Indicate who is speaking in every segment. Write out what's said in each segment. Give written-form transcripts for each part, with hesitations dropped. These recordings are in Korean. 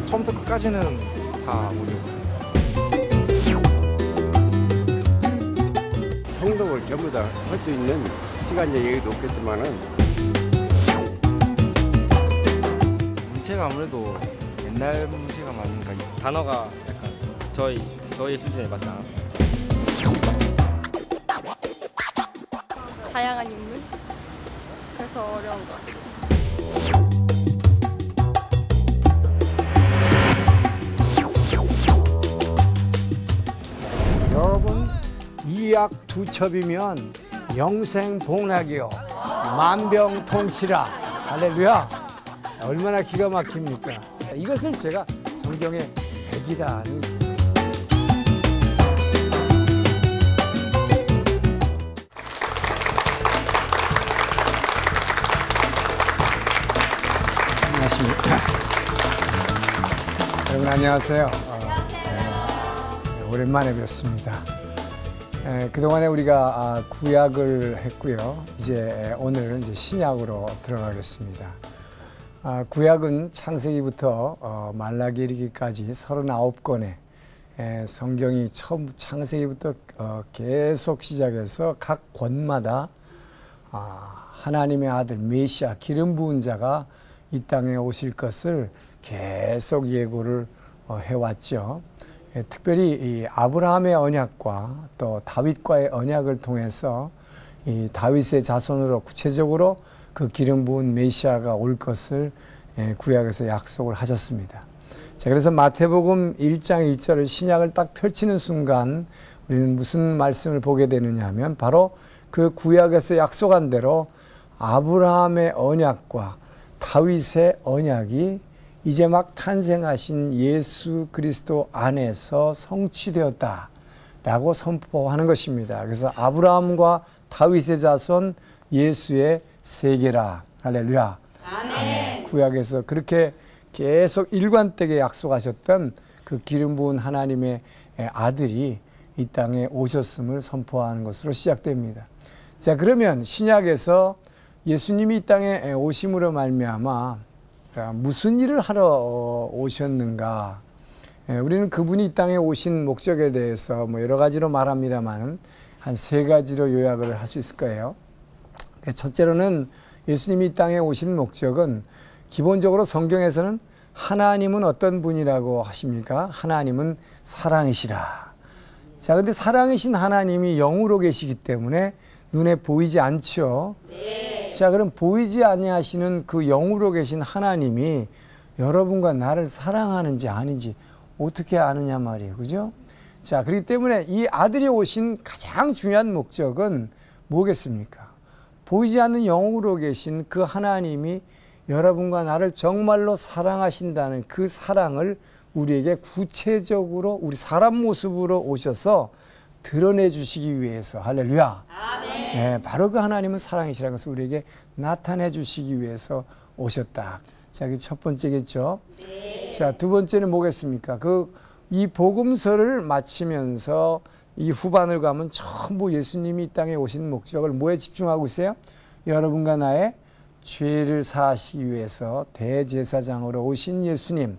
Speaker 1: 처음부터 끝까지는 다 모르겠어요.
Speaker 2: 통독을 전부 다 할 수 있는 시간적 여유도 없겠지만은
Speaker 1: 문체가 아무래도 옛날 문체가 많으니까 단어가 약간 저희 수준에 맞지 않아.
Speaker 3: 다양한 인물? 그래서 어려운 것 같아요.
Speaker 4: 여러분, 이약 두 첩이면 영생복락이요 만병통치라. 할렐루야. 얼마나 기가 막힙니까? 이것을 제가 성경의 백이라는 안녕하십니까. 여러분 안녕하세요. 오랜만에 뵙습니다. 그동안에 우리가 구약을 했고요. 이제 오늘은 이제 신약으로 들어가겠습니다. 구약은 창세기부터 말라기 이르기까지 39권의 성경이 처음 창세기부터 계속 시작해서 각 권마다 하나님의 아들 메시아 기름 부은 자가 이 땅에 오실 것을 계속 예고를 해왔죠. 특별히 이 아브라함의 언약과 또 다윗과의 언약을 통해서 이 다윗의 자손으로 구체적으로 그 기름 부은 메시아가 올 것을 구약에서 약속을 하셨습니다. 자, 그래서 마태복음 1장 1절을 신약을 딱 펼치는 순간 우리는 무슨 말씀을 보게 되느냐 하면 바로 그 구약에서 약속한 대로 아브라함의 언약과 다윗의 언약이 이제 막 탄생하신 예수 그리스도 안에서 성취되었다라고 선포하는 것입니다. 그래서 아브라함과 다윗의 자손 예수의 세계라. 할렐루야. 아멘. 구약에서 그렇게 계속 일관되게 약속하셨던 그 기름 부은 하나님의 아들이 이 땅에 오셨음을 선포하는 것으로 시작됩니다. 자, 그러면 신약에서 예수님이 이 땅에 오심으로 말미암아 무슨 일을 하러 오셨는가? 우리는 그분이 이 땅에 오신 목적에 대해서 뭐 여러 가지로 말합니다만 한 세 가지로 요약을 할 수 있을 거예요. 첫째로는 예수님이 이 땅에 오신 목적은 기본적으로 성경에서는 하나님은 어떤 분이라고 하십니까? 하나님은 사랑이시라. 자, 근데 사랑이신 하나님이 영으로 계시기 때문에 눈에 보이지 않죠. 네. 자, 그럼 보이지 아니하시는 그 영으로 계신 하나님이 여러분과 나를 사랑하는지 아닌지 어떻게 아느냐 말이에요. 그죠? 자, 그렇기 때문에 이 아들이 오신 가장 중요한 목적은 뭐겠습니까? 보이지 않는 영으로 계신 그 하나님이 여러분과 나를 정말로 사랑하신다는 그 사랑을 우리에게 구체적으로 우리 사람 모습으로 오셔서 드러내 주시기 위해서. 할렐루야. 아멘. 네, 바로 그 하나님은 사랑이시라는 것을 우리에게 나타내 주시기 위해서 오셨다. 자, 그게 첫 번째겠죠. 네. 자, 두 번째는 뭐겠습니까? 이 복음서를 마치면서 이 후반을 가면 전부 예수님이 이 땅에 오신 목적을 뭐에 집중하고 있어요? 여러분과 나의 죄를 사하시기 위해서 대제사장으로 오신 예수님.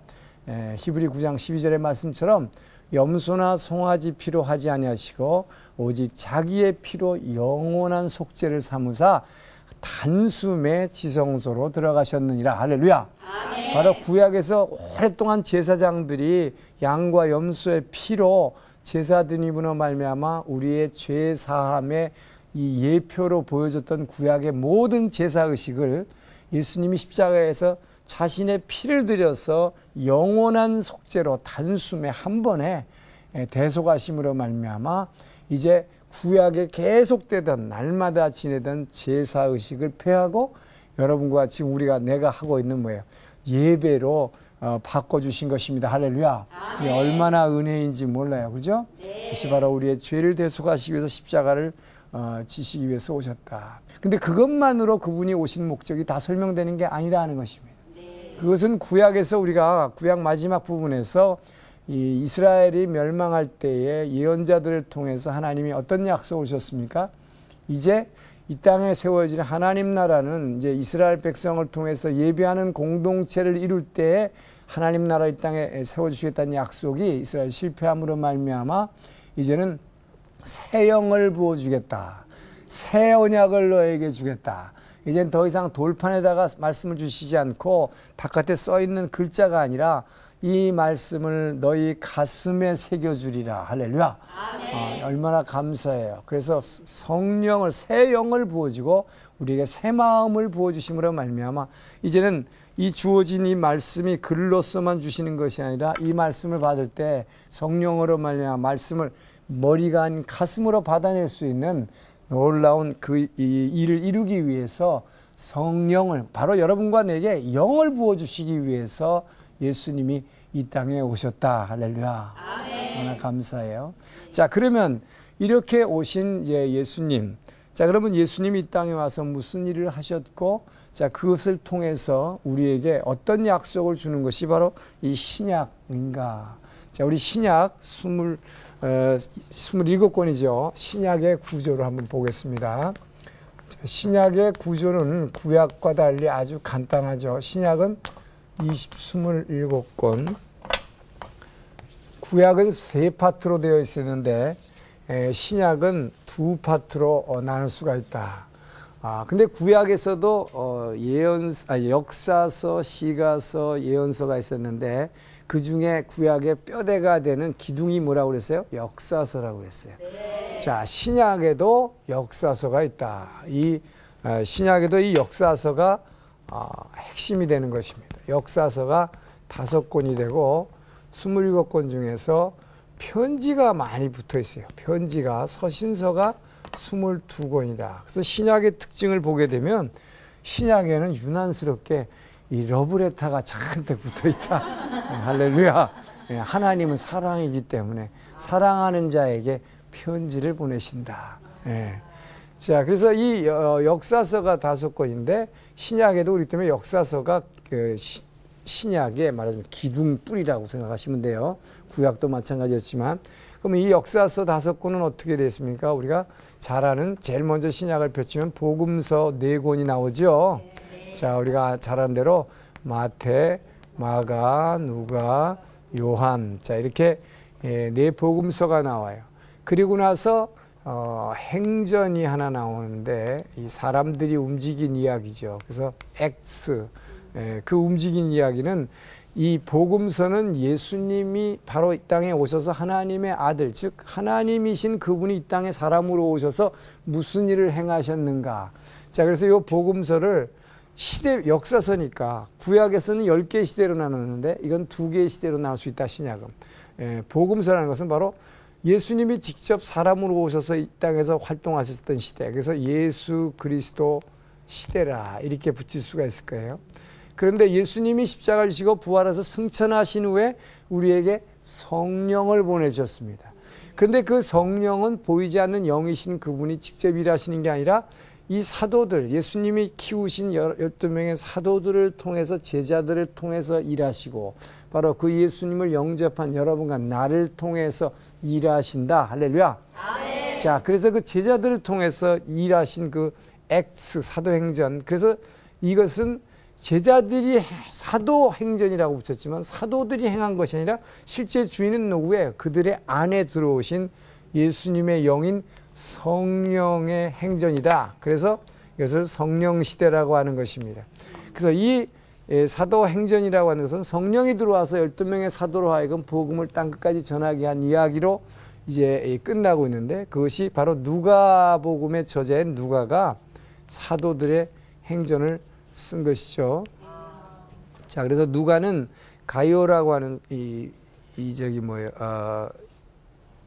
Speaker 4: 히브리 9장 12절의 말씀처럼 염소나 송아지 피로 하지 아니하시고 오직 자기의 피로 영원한 속죄를 삼으사 단숨에 지성소로 들어가셨느니라. 할렐루야. 아멘. 바로 구약에서 오랫동안 제사장들이 양과 염소의 피로 제사 드림으로 말미암아 우리의 죄 사함의 이 예표로 보여줬던 구약의 모든 제사 의식을 예수님이 십자가에서 자신의 피를 들여서 영원한 속죄로 단숨에 한 번에 대속하심으로 말미암아 이제 구약에 계속되던 날마다 지내던 제사의식을 폐하고 여러분과 지금 내가 하고 있는 뭐예요? 예배로 바꿔주신 것입니다. 할렐루야. 이게 얼마나 은혜인지 몰라요. 그죠? 네. 이것이 바로 우리의 죄를 대속하시기 위해서 십자가를 지시기 위해서 오셨다. 근데 그것만으로 그분이 오신 목적이 다 설명되는 게 아니라는 것입니다. 그것은 구약에서 우리가 구약 마지막 부분에서 이 이스라엘이 멸망할 때에 예언자들을 통해서 하나님이 어떤 약속을 주셨습니까? 이제 이 땅에 세워질 하나님 나라는 이제 이스라엘 백성을 통해서 예배하는 공동체를 이룰 때에 하나님 나라 이 땅에 세워주시겠다는 약속이 이스라엘 실패함으로 말미암아 이제는 새 영을 부어주겠다. 새 언약을 너에게 주겠다. 이젠 더 이상 돌판에다가 말씀을 주시지 않고 바깥에 써있는 글자가 아니라 이 말씀을 너희 가슴에 새겨주리라. 할렐루야. 얼마나 감사해요. 그래서 성령을, 새 영을 부어주고 우리에게 새 마음을 부어주심으로 말미암아 이제는 이 주어진 이 말씀이 글로서만 주시는 것이 아니라 이 말씀을 받을 때 성령으로 말미암아 말씀을 머리가 아닌 가슴으로 받아낼 수 있는 놀라운 그 일을 이루기 위해서 성령을, 바로 여러분과 내게 영을 부어주시기 위해서 예수님이 이 땅에 오셨다. 할렐루야. 정말 감사해요. 자, 그러면 이렇게 오신 예수님, 자, 그러면 예수님이 이 땅에 와서 무슨 일을 하셨고, 자, 그것을 통해서 우리에게 어떤 약속을 주는 것이 바로 이 신약인가. 자, 우리 신약 27권이죠. 신약의 구조를 한번 보겠습니다. 자, 신약의 구조는 구약과 달리 아주 간단하죠. 신약은 27권. 구약은 세 파트로 되어 있었는데 신약은 두 파트로 나눌 수가 있다. 근데 구약에서도 역사서, 시가서, 예언서가 있었는데 그 중에 구약의 뼈대가 되는 기둥이 뭐라고 그랬어요? 역사서라고 그랬어요. 네. 자, 신약에도 역사서가 있다. 신약에도 이 역사서가 핵심이 되는 것입니다. 역사서가 5권이 되고 27권 중에서 편지가 많이 붙어 있어요. 편지가, 서신서가 22권이다. 그래서 신약의 특징을 보게 되면 신약에는 유난스럽게 이 러브레터가 잔뜩 붙어 있다. 할렐루야. 하나님은 사랑이기 때문에 사랑하는 자에게 편지를 보내신다. 자, 그래서 이 역사서가 5권인데 신약에도 우리 때문에 역사서가 신약의 말하자면 기둥뿌리라고 생각하시면 돼요. 구약도 마찬가지였지만. 그럼 이 역사서 5권은 어떻게 됐습니까? 우리가 잘 아는, 제일 먼저 신약을 펼치면 복음서 4권이 나오죠. 자, 우리가 잘 아는 대로 마태, 마가, 누가, 요한, 자, 이렇게 4복음서가 나와요. 그리고 나서 행전이 하나 나오는데 이 사람들이 움직인 이야기죠. 그래서 액스, 그 움직인 이야기는 이 복음서는 예수님이 바로 이 땅에 오셔서 하나님의 아들, 즉 하나님이신 그분이 이 땅에 사람으로 오셔서 무슨 일을 행하셨는가. 자, 그래서 이 복음서를 역사서니까 구약에서는 10개의 시대로 나눴는데 이건 2개의 시대로 나눌 수 있다, 신약은. 복음서라는 것은 바로 예수님이 직접 사람으로 오셔서 이 땅에서 활동하셨던 시대. 그래서 예수 그리스도 시대라 이렇게 붙일 수가 있을 거예요. 그런데 예수님이 십자가를 지고 부활해서 승천하신 후에 우리에게 성령을 보내주셨습니다. 그런데 그 성령은 보이지 않는 영이신 그분이 직접 일하시는 게 아니라 이 사도들, 예수님이 키우신 12명의 사도들을 통해서, 제자들을 통해서 일하시고 바로 그 예수님을 영접한 여러분과 나를 통해서 일하신다. 할렐루야. 아멘. 자, 그래서 그 제자들을 통해서 일하신 그 액스, 사도행전. 그래서 이것은 제자들이 사도행전이라고 붙였지만 사도들이 행한 것이 아니라 실제 주인은 누구예요? 그들의 안에 들어오신 예수님의 영인 성령의 행전이다. 그래서 이것을 성령시대라고 하는 것입니다. 그래서 이 사도행전이라고 하는 것은 성령이 들어와서 12명의 사도로 하여금 복음을 땅끝까지 전하게 한 이야기로 이제 끝나고 있는데 그것이 바로 누가복음의 저자인 누가가 사도들의 행전을 쓴 것이죠. 자, 그래서 누가는 가이오라고 하는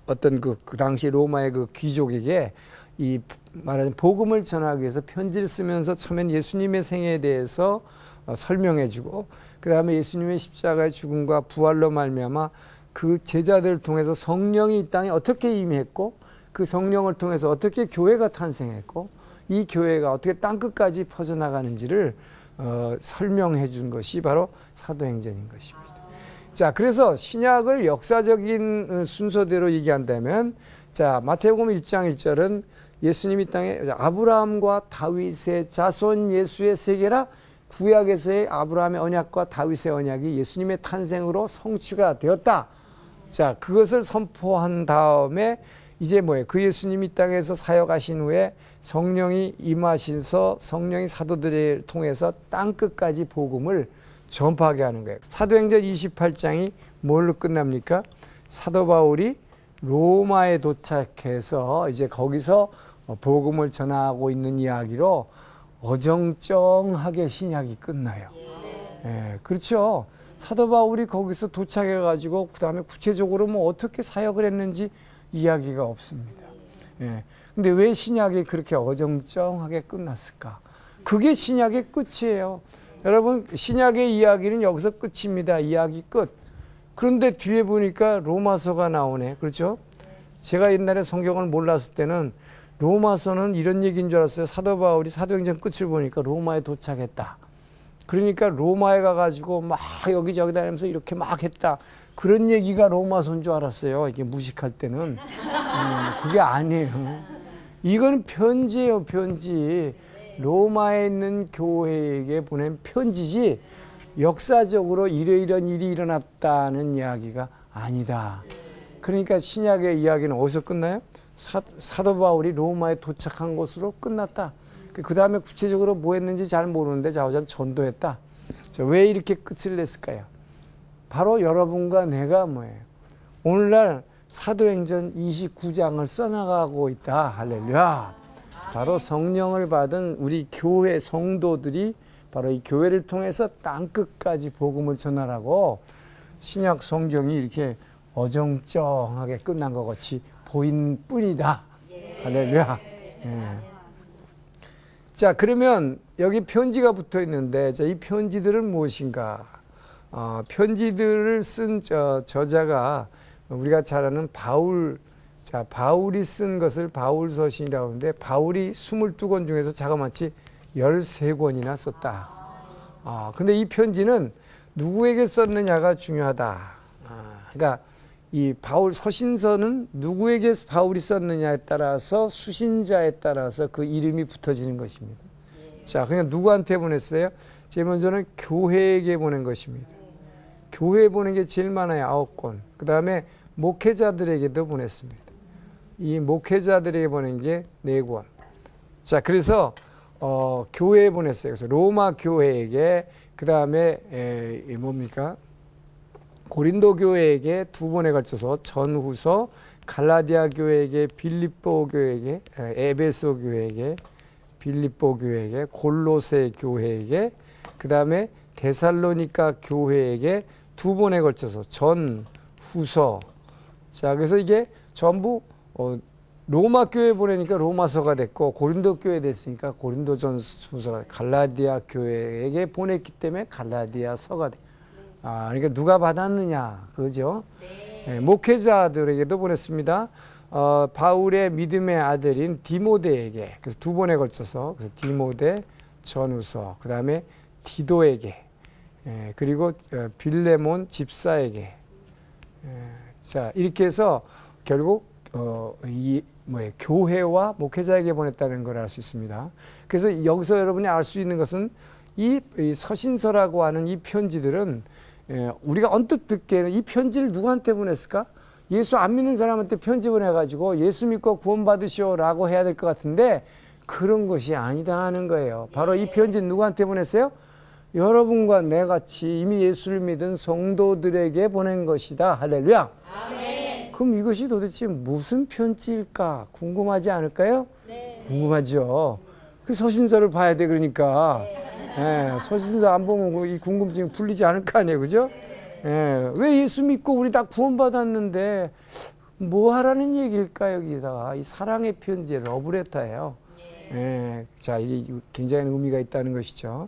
Speaker 4: 어떤 그 당시 로마의 그 귀족에게 이 말하자면 복음을 전하기 위해서 편지를 쓰면서 처음엔 예수님의 생애에 대해서 설명해주고 그 다음에 예수님의 십자가의 죽음과 부활로 말미암아 그 제자들을 통해서 성령이 이 땅에 어떻게 임했고 그 성령을 통해서 어떻게 교회가 탄생했고 이 교회가 어떻게 땅끝까지 퍼져나가는지를 설명해 준 것이 바로 사도행전인 것입니다. 자, 그래서 신약을 역사적인 순서대로 얘기한다면 자, 마태복음 1장 1절은 예수님이 땅에 아브라함과 다윗의 자손 예수의 세계라 구약에서의 아브라함의 언약과 다윗의 언약이 예수님의 탄생으로 성취가 되었다. 자, 그것을 선포한 다음에 이제 뭐예요? 그 예수님이 이 땅에서 사역하신 후에 성령이 임하셔서 성령이 사도들을 통해서 땅끝까지 복음을 전파하게 하는 거예요. 사도행전 28장이 뭘로 끝납니까? 사도 바울이 로마에 도착해서 이제 거기서 복음을 전하고 있는 이야기로 어정쩡하게 신약이 끝나요. 예, 그렇죠. 사도 바울이 거기서 도착해가지고 그 다음에 구체적으로 뭐 어떻게 사역을 했는지 이야기가 없습니다. 예. 근데 왜 신약이 그렇게 어정쩡하게 끝났을까? 그게 신약의 끝이에요. 여러분, 신약의 이야기는 여기서 끝입니다. 이야기 끝. 그런데 뒤에 보니까 로마서가 나오네. 그렇죠? 제가 옛날에 성경을 몰랐을 때는 로마서는 이런 얘기인 줄 알았어요. 사도 바울이 사도행전 끝을 보니까 로마에 도착했다. 그러니까 로마에 가가지고 막 여기저기 다니면서 이렇게 막 했다. 그런 얘기가 로마서인 줄 알았어요. 이게 무식할 때는. 그게 아니에요. 이건 편지예요, 편지. 로마에 있는 교회에게 보낸 편지지 역사적으로 이러이런 일이 일어났다는 이야기가 아니다. 그러니까 신약의 이야기는 어디서 끝나요? 사도 바울이 로마에 도착한 것으로 끝났다. 그 다음에 구체적으로 뭐 했는지 잘 모르는데 자오전 전도했다. 왜 이렇게 끝을 냈을까요? 바로 여러분과 내가 뭐예요? 오늘날 사도행전 29장을 써나가고 있다. 할렐루야. 바로 성령을 받은 우리 교회 성도들이 바로 이 교회를 통해서 땅끝까지 복음을 전하라고 신약 성경이 이렇게 어정쩡하게 끝난 것 같이 보인 뿐이다. 할렐루야. 예. 자, 그러면 여기 편지가 붙어 있는데 이 편지들은 무엇인가? 편지들을 쓴 저자가 우리가 잘 아는 바울. 자, 바울이 쓴 것을 바울서신이라고 하는데 바울이 22권 중에서 자그마치 13권이나 썼다. 근데 이 편지는 누구에게 썼느냐가 중요하다. 그러니까 이 바울 서신서는 누구에게 바울이 썼느냐에 따라서 수신자에 따라서 그 이름이 붙어지는 것입니다. 자, 그냥 누구한테 보냈어요? 제일 먼저는 교회에게 보낸 것입니다. 교회에 보낸 게 제일 많아요. 9권. 그 다음에 목회자들에게도 보냈습니다. 이 목회자들에게 보낸 게 4권. 자, 그래서 교회에 보냈어요. 그래서 로마 교회에게, 그 다음에 뭡니까? 고린도 교회에게 2번에 걸쳐서 전후서, 갈라디아 교회에게, 빌립보 교회에게, 에베소 교회에게, 빌립보 교회에게, 골로새 교회에게, 그 다음에 데살로니가 교회에게 2번에 걸쳐서 전후서. 자, 그래서 이게 전부 로마 교회 보내니까 로마서가 됐고 고린도 교회 됐으니까 고린도전후서가, 갈라디아 교회에게 보냈기 때문에 갈라디아서가 돼. 그러니까 누가 받았느냐, 그죠? 네, 목회자들에게도 보냈습니다. 바울의 믿음의 아들인 디모데에게, 그래서 2번에 걸쳐서, 그래서 디모데 전후서, 그 다음에 디도에게, 그리고 빌레몬 집사에게. 자, 이렇게 해서 결국 교회와 목회자에게 보냈다는 걸 알 수 있습니다. 그래서 여기서 여러분이 알 수 있는 것은 이 서신서라고 하는 이 편지들은 우리가 언뜻 듣기에는 이 편지를 누구한테 보냈을까? 예수 안 믿는 사람한테 편지 보내가지고 예수 믿고 구원 받으시오라고 해야 될 것 같은데 그런 것이 아니다 하는 거예요. 바로 이 편지는 누구한테 보냈어요? 여러분과 내 같이 이미 예수를 믿은 성도들에게 보낸 것이다. 할렐루야. 아멘. 그럼 이것이 도대체 무슨 편지일까? 궁금하지 않을까요? 네. 궁금하죠. 그 서신서를 봐야 돼. 그러니까 네. 서신서 안 보면 이 궁금증이 풀리지 않을 거 아니에요. 그죠? 네. 왜 예수 믿고 우리 다 구원받았는데 뭐 하라는 얘기일까? 여기다가 이 사랑의 편지, 러브레터예요. 네. 자, 이게 굉장히 의미가 있다는 것이죠.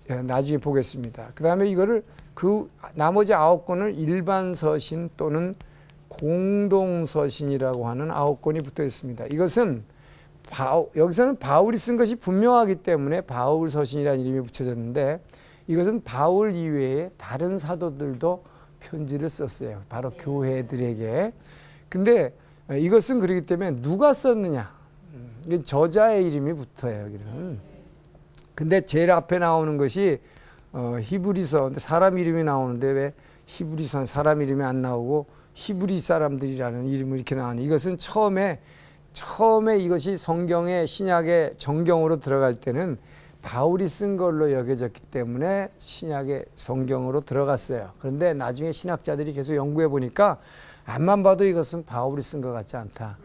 Speaker 4: 나중에 보겠습니다. 그 다음에 이거를 그 나머지 9권을 일반 서신 또는 공동서신이라고 하는 9권이 붙어 있습니다. 이것은 여기서는 바울이 쓴 것이 분명하기 때문에 바울 서신이라는 이름이 붙여졌는데 이것은 바울 이외에 다른 사도들도 편지를 썼어요. 바로 교회들에게. 근데 이것은 그렇기 때문에 누가 썼느냐. 저자의 이름이 붙어요. 여기는. 근데 제일 앞에 나오는 것이 히브리서. 근데 사람 이름이 나오는데 왜 히브리서는 사람 이름이 안 나오고 히브리 사람들이라는 이름이 이렇게 나오니? 이것은 처음에 이것이 성경의 신약의 정경으로 들어갈 때는 바울이 쓴 걸로 여겨졌기 때문에 신약의 성경으로 들어갔어요. 그런데 나중에 신학자들이 계속 연구해 보니까 앞만 봐도 이것은 바울이 쓴 것 같지 않다.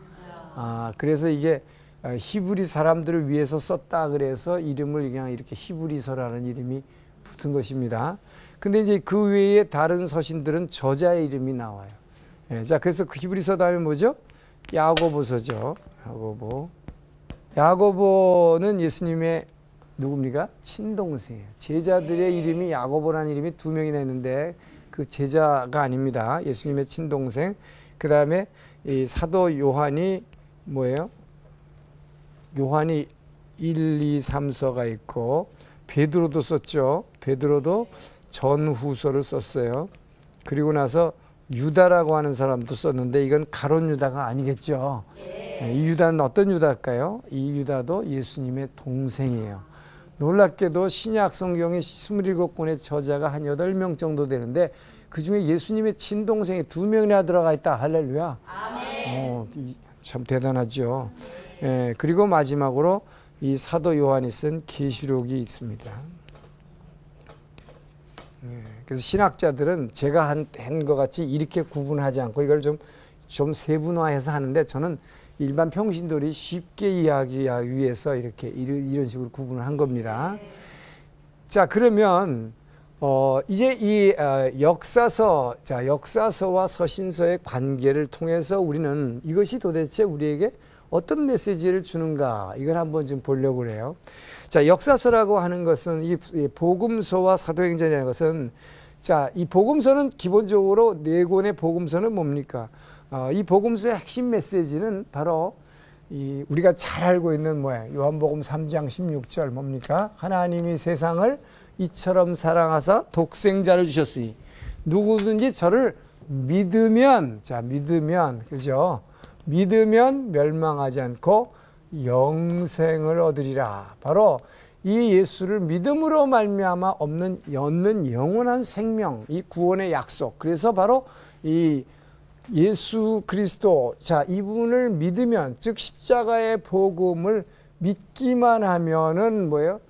Speaker 4: 그래서 이게 히브리 사람들을 위해서 썼다 그래서 이름을 그냥 이렇게 히브리서라는 이름이 붙은 것입니다. 근데 이제 그 외에 다른 서신들은 저자의 이름이 나와요. 자, 그래서 그 히브리서 다음에 뭐죠? 야고보서죠. 야고보는 예수님의 누굽니까? 친동생이에요. 제자들의 이름이 야고보라는 이름이 2명이나 있는데 그 제자가 아닙니다. 예수님의 친동생. 그 다음에 이 사도 요한이 뭐예요? 요한이 1, 2, 3서가 있고 베드로도 썼죠. 베드로도 전후서를 썼어요. 그리고 나서 유다라고 하는 사람도 썼는데 이건 가론 유다가 아니겠죠. 이 유다는 어떤 유다일까요? 이 유다도 예수님의 동생이에요. 놀랍게도 신약 성경의 27권의 저자가 한 8명 정도 되는데 그중에 예수님의 친동생이 2명이나 들어가 있다. 할렐루야. 참 대단하죠. 그리고 마지막으로 이 사도 요한이 쓴 계시록이 있습니다. 그래서 신학자들은 제가 한 것 같이 이렇게 구분하지 않고 이걸 좀 세분화해서 하는데 저는 일반 평신도들이 쉽게 이해하기 위해서 이런 식으로 구분을 한 겁니다. 자, 그러면 이제 이 역사서와 서신서의 관계를 통해서 우리는 이것이 도대체 우리에게 어떤 메시지를 주는가 이걸 한번 좀 보려고 해요. 자, 역사서라고 하는 것은 이 복음서와 사도행전이라는 것은 이 복음서는 기본적으로 4권의 복음서는 뭡니까? 이 복음서의 핵심 메시지는 바로 우리가 잘 알고 있는 요한복음 3장 16절 뭡니까? 하나님이 세상을 이처럼 사랑하사 독생자를 주셨으니 누구든지 저를 믿으면 그죠? 믿으면 멸망하지 않고 영생을 얻으리라. 바로 이 예수를 믿음으로 말미암아 얻는 영원한 생명, 이 구원의 약속. 그래서 바로 이 예수 그리스도, 이분을 믿으면, 즉 십자가의 복음을 믿기만 하면은 뭐예요?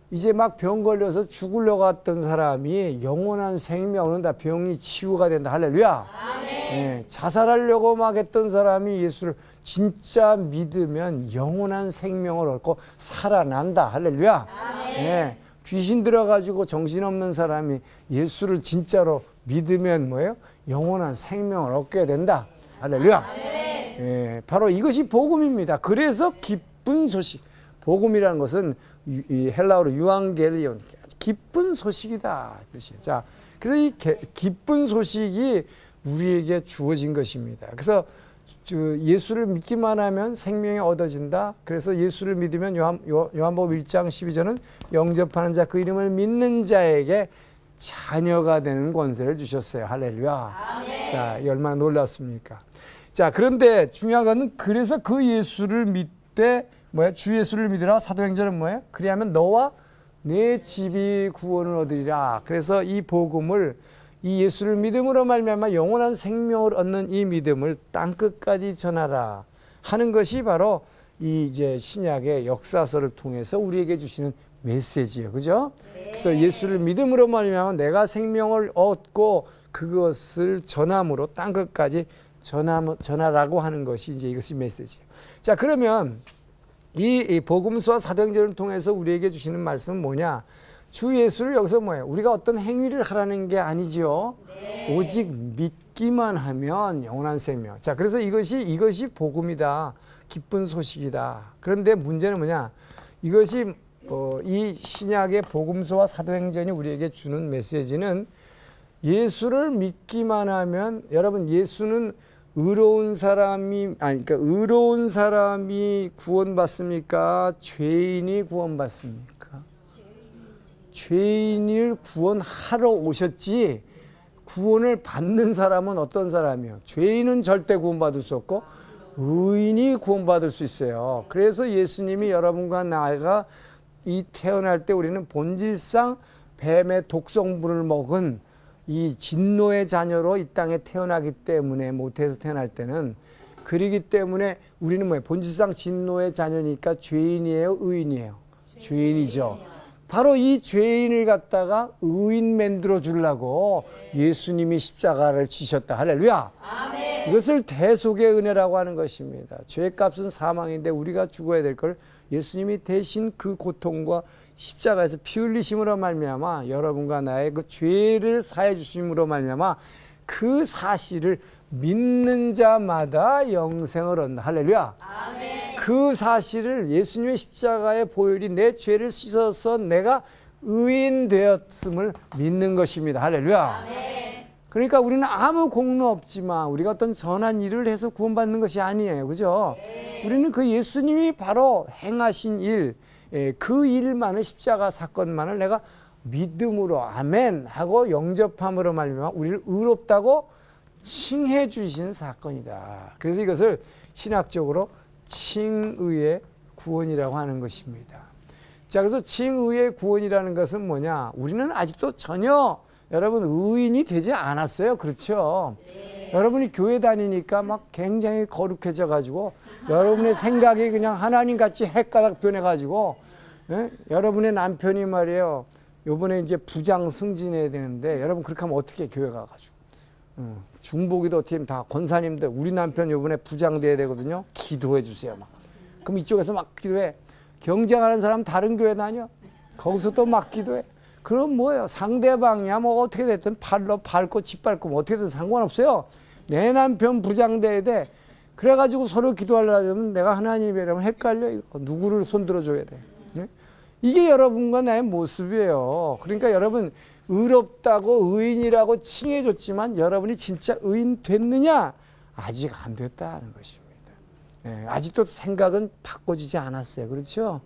Speaker 4: 이제 막 병 걸려서 죽으려고 했던 사람이 영원한 생명을 얻는다. 병이 치유가 된다. 할렐루야. 자살하려고 막 했던 사람이 예수를 진짜 믿으면 영원한 생명을 얻고 살아난다. 할렐루야. 귀신 들어가지고 정신없는 사람이 예수를 진짜로 믿으면 뭐예요? 영원한 생명을 얻게 된다. 할렐루야. 바로 이것이 복음입니다. 그래서 기쁜 소식. 복음이라는 것은 이 헬라어로 유앙겔리온, 기쁜 소식이다. 자, 그래서 이 기쁜 소식이 우리에게 주어진 것입니다. 그래서 예수를 믿기만 하면 생명이 얻어진다. 그래서 예수를 믿으면 요한복음 1장 12절은 영접하는 자, 그 이름을 믿는 자에게 자녀가 되는 권세를 주셨어요. 할렐루야. 자, 얼마나 놀랐습니까? 자, 그런데 중요한 것은 그래서 그 예수를 믿되 주 예수를 믿으라. 사도행전은 뭐예요? 그리하면 너와 내 집이 구원을 얻으리라. 그래서 이 복음을, 이 예수를 믿음으로 말미암아 영원한 생명을 얻는 이 믿음을 땅끝까지 전하라 하는 것이 바로 이 이제 신약의 역사서를 통해서 우리에게 주시는 메시지예요. 그죠? 그래서 예수를 믿음으로 말미암아 내가 생명을 얻고 그것을 전함으로 땅끝까지 전하라고 하는 것이 이제 이것이 메시지예요. 자, 그러면 이 복음서와 사도행전을 통해서 우리에게 주시는 말씀은 뭐냐? 주 예수를 여기서 뭐예요? 우리가 어떤 행위를 하라는 게 아니지요. 오직 믿기만 하면 영원한 생명. 자, 그래서 이것이 복음이다. 기쁜 소식이다. 그런데 문제는 뭐냐? 이것이 이 신약의 복음서와 사도행전이 우리에게 주는 메시지는 예수를 믿기만 하면, 여러분, 예수는 의로운 사람이 구원받습니까? 죄인이 구원받습니까? 죄인을 구원하러 오셨지, 구원을 받는 사람은 어떤 사람이에요? 죄인은 절대 구원받을 수 없고 의인이 구원받을 수 있어요. 그래서 예수님이 여러분과 나가 이 태어날 때 우리는 본질상 뱀의 독성분을 먹은 이 진노의 자녀로 이 땅에 태어나기 때문에, 모태에서 태어날 때는, 그러기 때문에 우리는 뭐예요? 본질상 진노의 자녀니까 죄인이에요, 의인이에요? 죄인이죠. 바로 이 죄인을 갖다가 의인 만들어 주려고 예수님이 십자가를 지셨다. 할렐루야. 아멘. 이것을 대속의 은혜라고 하는 것입니다. 죄값은 사망인데 우리가 죽어야 될 걸 예수님이 대신 그 고통과 십자가에서 피 흘리심으로 말미암아 여러분과 나의 그 죄를 사해 주심으로 말미암아 그 사실을 믿는 자마다 영생을 얻는다. 할렐루야. 아멘. 그 사실을, 예수님의 십자가의 보혈이 내 죄를 씻어서 내가 의인 되었음을 믿는 것입니다. 할렐루야. 아멘. 그러니까 우리는 아무 공로 없지만 우리가 어떤 선한 일을 해서 구원받는 것이 아니에요. 그죠? 네. 우리는 그 예수님이 바로 행하신 일, 그 일만을, 십자가 사건만을 내가 믿음으로 아멘 하고 영접함으로 말미암아 우리를 의롭다고 칭해 주신 사건이다. 그래서 이것을 신학적으로 칭의의 구원이라고 하는 것입니다. 자, 그래서 칭의의 구원이라는 것은 뭐냐? 우리는 아직도 전혀 여러분 의인이 되지 않았어요. 그렇죠? 네. 여러분이 교회 다니니까 막 굉장히 거룩해져 가지고 여러분의 생각이 그냥 하나님 같이 헷가닥 변해 가지고, 예? 여러분의 남편이 말이에요, 요번에 이제 부장 승진해야 되는데 여러분 그렇게 하면 어떻게 교회 가가지고 중보기도 어떻게 하면 다 권사님들 우리 남편 요번에 부장 돼야 되거든요. 기도해 주세요. 막. 그럼 이쪽에서 막 기도해. 경쟁하는 사람 다른 교회 다녀. 거기서 또 막 기도해. 그럼 뭐예요? 상대방이야 뭐 어떻게 됐든 팔로 밟고 짓밟고 뭐 어떻게든 상관없어요. 내 남편 부장 돼야 돼. 그래가지고 서로 기도하려면 내가 하나님이라면 헷갈려. 이거. 누구를 손들어 줘야 돼. 네? 이게 여러분과 나의 모습이에요. 그러니까 여러분 의롭다고 의인이라고 칭해줬지만 여러분이 진짜 의인 됐느냐? 아직 안 됐다는 것입니다. 예, 아직도 생각은 바꿔지지 않았어요. 그렇죠?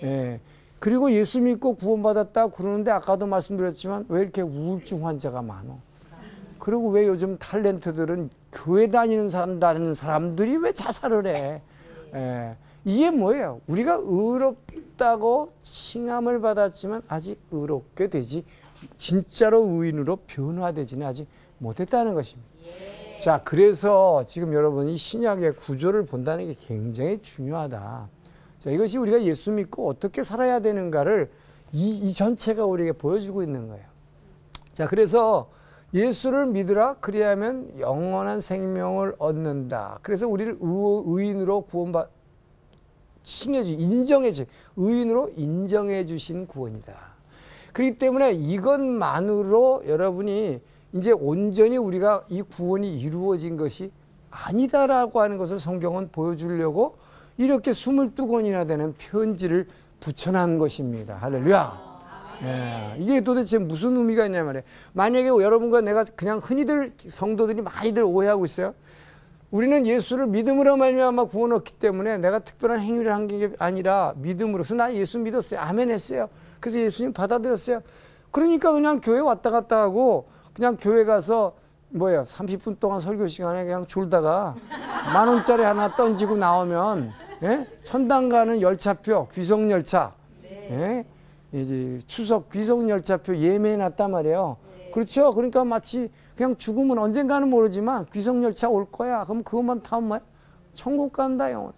Speaker 4: 예. 그리고 예수 믿고 구원받았다 그러는데 아까도 말씀드렸지만 왜 이렇게 우울증 환자가 많어? 그리고 왜 요즘 탤런트들은 교회 다니는 사람들이 왜 자살을 해? 예. 이게 뭐예요? 우리가 의롭다고 칭함을 받았지만 아직 의롭게 되지, 진짜로 의인으로 변화되지는 아직 못했다는 것입니다. 자, 그래서 지금 여러분이 신약의 구조를 본다는 게 굉장히 중요하다. 자, 이것이 우리가 예수 믿고 어떻게 살아야 되는가를 이 전체가 우리에게 보여주고 있는 거예요. 자, 그래서 예수를 믿으라 그리하면 영원한 생명을 얻는다. 그래서 우리를 의인으로 인정해주, 의인으로 인정해 주신 구원이다. 그렇기 때문에 이것만으로 여러분이 이제 온전히 우리가 이 구원이 이루어진 것이 아니다라고 하는 것을 성경은 보여주려고 이렇게 22권이나 되는 편지를 붙여놓은 것입니다. 할렐루야. 예, 이게 도대체 무슨 의미가 있냐 말이에요. 만약에 여러분과 내가 그냥 흔히들 성도들이 많이들 오해하고 있어요. 우리는 예수를 믿음으로 말미암아 구원 얻기 때문에 내가 특별한 행위를 한 게 아니라 믿음으로서 나 예수 믿었어요. 아멘 했어요. 그래서 예수님 받아들였어요. 그러니까 그냥 교회 왔다 갔다 하고 그냥 교회 가서 30분 동안 설교 시간에 그냥 졸다가 10,000원짜리 하나 던지고 나오면, 예? 천당 가는 열차표, 귀성열차, 예? 이제 추석 귀성열차표 예매해놨단 말이에요. 그렇죠? 그러니까 마치 그냥 죽으면 언젠가는 모르지만 귀성열차 올 거야. 그럼 그것만 타면 뭐야? 천국 간다, 영원.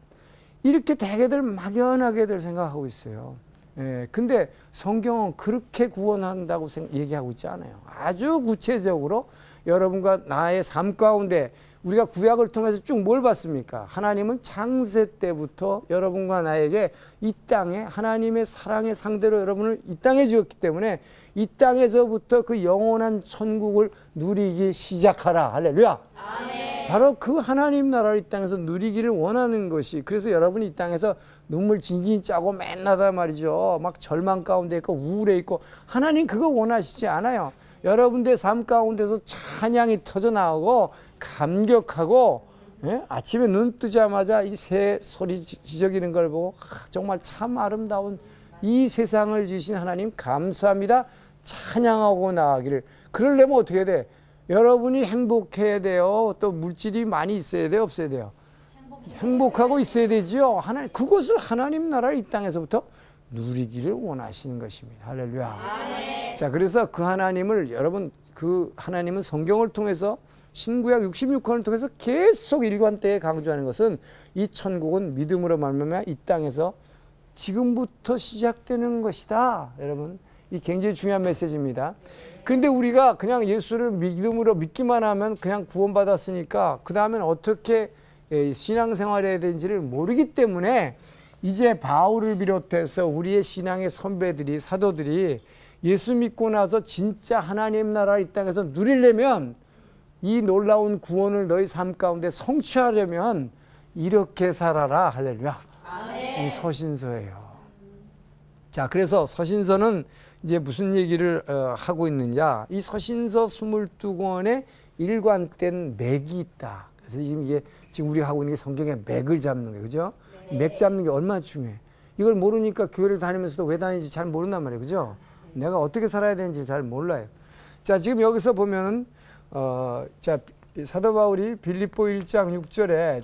Speaker 4: 이렇게 대개들 막연하게들 생각하고 있어요. 예, 근데 성경은 그렇게 구원한다고 얘기하고 있지 않아요. 아주 구체적으로 여러분과 나의 삶 가운데 우리가 구약을 통해서 쭉 뭘 봤습니까? 하나님은 창세 때부터 여러분과 나에게 이 땅에 하나님의 사랑의 상대로 여러분을 이 땅에 지었기 때문에 이 땅에서부터 그 영원한 천국을 누리기 시작하라. 할렐루야. 아멘. 바로 그 하나님 나라를 이 땅에서 누리기를 원하는 것이, 그래서 여러분이 이 땅에서 눈물 진진 짜고 맨나다 말이죠. 막 절망 가운데 있고 우울해 있고, 하나님 그거 원하시지 않아요. 여러분들의 삶 가운데서 찬양이 터져 나오고 감격하고, 예? 아침에 눈 뜨자마자 이 새 소리 지저귀는 걸 보고 정말 참 아름다운 이 세상을 지으신 하나님 감사합니다 찬양하고 나가기를. 그러려면 어떻게 돼? 여러분이 행복해야 돼요. 또 물질이 많이 있어야 돼요, 없어야 돼요? 행복하고 있어야 되지요. 그것을 하나님 나라를 이 땅에서부터 누리기를 원하시는 것입니다. 할렐루야. 자, 그래서 그 하나님을 여러분 그 하나님은 성경을 통해서 신구약 66권을 통해서 계속 일관되게 강조하는 것은 이 천국은 믿음으로 말미암아 이 땅에서 지금부터 시작되는 것이다. 여러분, 이 굉장히 중요한 메시지입니다. 그런데 우리가 그냥 예수를 믿음으로 믿기만 하면 그냥 구원받았으니까 그 다음엔 어떻게 신앙생활을 해야 되는지를 모르기 때문에 이제 바울을 비롯해서 우리의 신앙의 선배들이 사도들이 예수 믿고 나서 진짜 하나님 나라 이 땅에서 누리려면 이 놀라운 구원을 너희 삶 가운데 성취하려면 이렇게 살아라. 할렐루야. 이 서신서예요. 자, 그래서 서신서는 이제 무슨 얘기를 하고 있느냐. 이 서신서 22권에 일관된 맥이 있다. 그래서 이게 지금 우리가 하고 있는 게 성경의 맥을 잡는 거예요. 그죠? 맥 잡는 게 얼마나 중요해. 이걸 모르니까 교회를 다니면서도 왜 다니는지 잘 모른단 말이에요. 그죠? 내가 어떻게 살아야 되는지 잘 몰라요. 자, 지금 여기서 보면은 자, 사도 바울이 빌립보 1장 6절에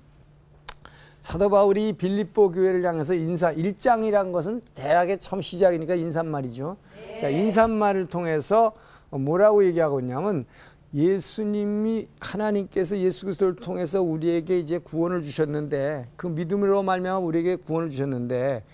Speaker 4: 사도 바울이 빌립보 교회를 향해서 인사 1장이란 것은 대학의 처음 시작이니까 인사말이죠. 자, 인사말을 통해서 뭐라고 얘기하고 있냐면 예수님이 하나님께서 예수 그리스도를 통해서 우리에게 이제 구원을 주셨는데 그 믿음으로 말미암아 우리에게 구원을 주셨는데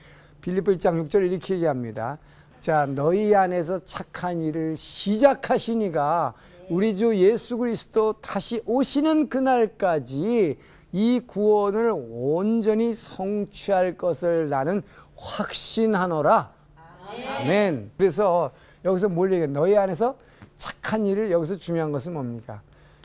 Speaker 4: 빌립보 1장 6절에 이렇게 얘기합니다. 자, 너희 안에서 착한 일을 시작하시니가 우리 주 예수 그리스도 다시 오시는 그날까지 이 구원을 온전히 성취할 것을 나는 확신하노라. 아멘. 그래서 여기서 뭘 얘기해? 너희 안에서 착한 일을, 여기서 중요한 것은 뭡니까?